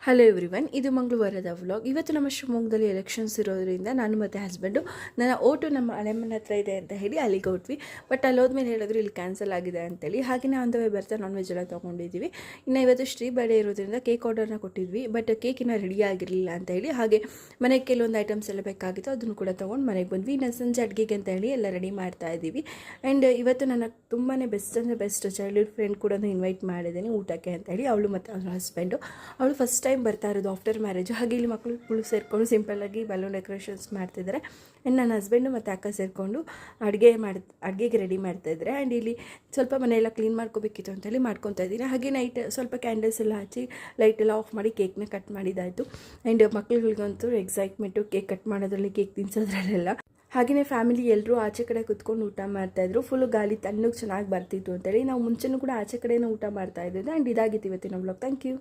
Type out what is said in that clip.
Hello everyone, ಇದು ಮಂಗಳವಾರದ vlog. ಇವತ್ತು ನಮ್ಮ ಶಿವಮೊಗ್ಗದಲ್ಲಿ ಎಲೆಕ್ಷನ್ಸ್ ಇರೋದ್ರಿಂದ ನಾನು ಮತ್ತು ಹಸ್ಬೆಂಡು ನನ್ನ ಓಟು ನಮ್ಮ ಹಳೆಮನೆ ಹತ್ರ ಇದೆ ಅಂತ ಹೇಳಿ ಅಲ್ಲಿಗೆ ಹೊಟ್ವಿ. ಬಟ್ ಅಲ್ಲಿ ಹೋದ್ಮೇಲೆ ಹೇಳಿದ್ರು ಇಲ್ಲಿ ಕ್ಯಾನ್ಸಲ್ ಆಗಿದೆ ಅಂತೇಳಿ. ಹಾಗೆಯೇ ಆನ್ ದ ವೇ ಬರ್ತಾ ನಾನ್ ವೆಜ್ ಎಲ್ಲ ತೊಗೊಂಡಿದ್ದೀವಿ. ಇನ್ನು ಇವತ್ತು ಶ್ರೀ ಬರ್ಡೇ ಇರೋದ್ರಿಂದ ಕೇಕ್ ಆರ್ಡರ್ನ ಕೊಟ್ಟಿದ್ವಿ. ಬಟ್ ಕೇಕಿನ ರೆಡಿ ಆಗಿರಲಿಲ್ಲ ಅಂತ ಹೇಳಿ ಹಾಗೆ ಮನೆಗೆ ಕೆಲವೊಂದು ಐಟಮ್ಸ್ ಎಲ್ಲ ಬೇಕಾಗಿತ್ತು, ಅದನ್ನು ಕೂಡ ತೊಗೊಂಡು ಮನೆಗೆ ಬಂದ್ವಿ. ಇನ್ನು ಸಂಜೆ ಅಡುಗೆಗೆ ಅಂತ ಹೇಳಿ ಎಲ್ಲ ರೆಡಿ ಮಾಡ್ತಾ ಇದ್ದೀವಿ. ಆ್ಯಂಡ್ ಇವತ್ತು ನನ್ನ ತುಂಬಾ ಬೆಸ್ಟ್ ಚೈಲ್ಡ್ಹುಡ್ ಫ್ರೆಂಡ್ ಕೂಡ ಇನ್ವೈಟ್ ಮಾಡಿದ್ದೀನಿ ಊಟಕ್ಕೆ ಅಂತ ಹೇಳಿ. ಅವಳು ಮತ್ತು ಅವಳ ಹಸ್ಬೆಂಡು. ಅವಳು ಫಸ್ಟ್ ಟೈಮ್ ಬರ್ತಾ ಇರೋದು ಆಫ್ಟರ್ ಮ್ಯಾರೇಜು. ಹಾಗೆ ಇಲ್ಲಿ ಮಕ್ಕಳು ಸೇರಿಕೊಂಡು ಸಿಂಪಲ್ಲಾಗಿ ಬಲೂನ್ ಡೆಕೋರೇಷನ್ಸ್ ಮಾಡ್ತಿದ್ದಾರೆ. ಆ್ಯಂಡ್ ನನ್ನ ಹಸ್ಬೆಂಡು ಮತ್ತು ಅಕ್ಕ ಸೇರಿಕೊಂಡು ಅಡುಗೆಗೆ ರೆಡಿ ಮಾಡ್ತಾಯಿದ್ದಾರೆ. ಆ್ಯಂಡ್ ಇಲ್ಲಿ ಸ್ವಲ್ಪ ಮನೆಯೆಲ್ಲ ಕ್ಲೀನ್ ಮಾಡ್ಕೋಬೇಕಿತ್ತು ಅಂತೇಳಿ ಮಾಡ್ಕೊತಾ ಇದ್ದೀನಿ. ಹಾಗೆ ನೈಟ್ ಸ್ವಲ್ಪ ಕ್ಯಾಂಡಲ್ಸ್ ಎಲ್ಲ ಹಚ್ಚಿ ಲೈಟೆಲ್ಲ ಆಫ್ ಮಾಡಿ ಕೇಕ್ನ ಕಟ್ ಮಾಡಿದ್ದಾಯಿತು. ಆ್ಯಂಡ್ ಮಕ್ಕಳುಗಳಿಗಂತೂ ಎಕ್ಸೈಟ್ಮೆಂಟು ಕೇಕ್ ಕಟ್ ಮಾಡೋದ್ರಲ್ಲಿ, ಕೇಕ್ ತಿನ್ಸೋದ್ರಲ್ಲೆಲ್ಲ. ಹಾಗೆಯೇ ಫ್ಯಾಮಿಲಿ ಎಲ್ಲರೂ ಆಚೆ ಕಡೆ ಕುತ್ಕೊಂಡು ಊಟ ಮಾಡ್ತಾಯಿದ್ರು. ಫುಲ್ಲು ಗಾಳಿ ತಣ್ಣಗೆ ಚೆನ್ನಾಗಿ ಬರ್ತಿತ್ತು ಅಂತೇಳಿ ನಾವು ಮುಂಚೆನೂ ಕೂಡ ಆಚೆ ಕಡೆನೇ ಊಟ ಮಾಡ್ತಾಯಿದ್ದಿದ್ದು. ಆ್ಯಂಡ್ ಇದಾಗಿತ್ತು ಇವತ್ತಿನ ವ್ಲಾಗ್. Thank you.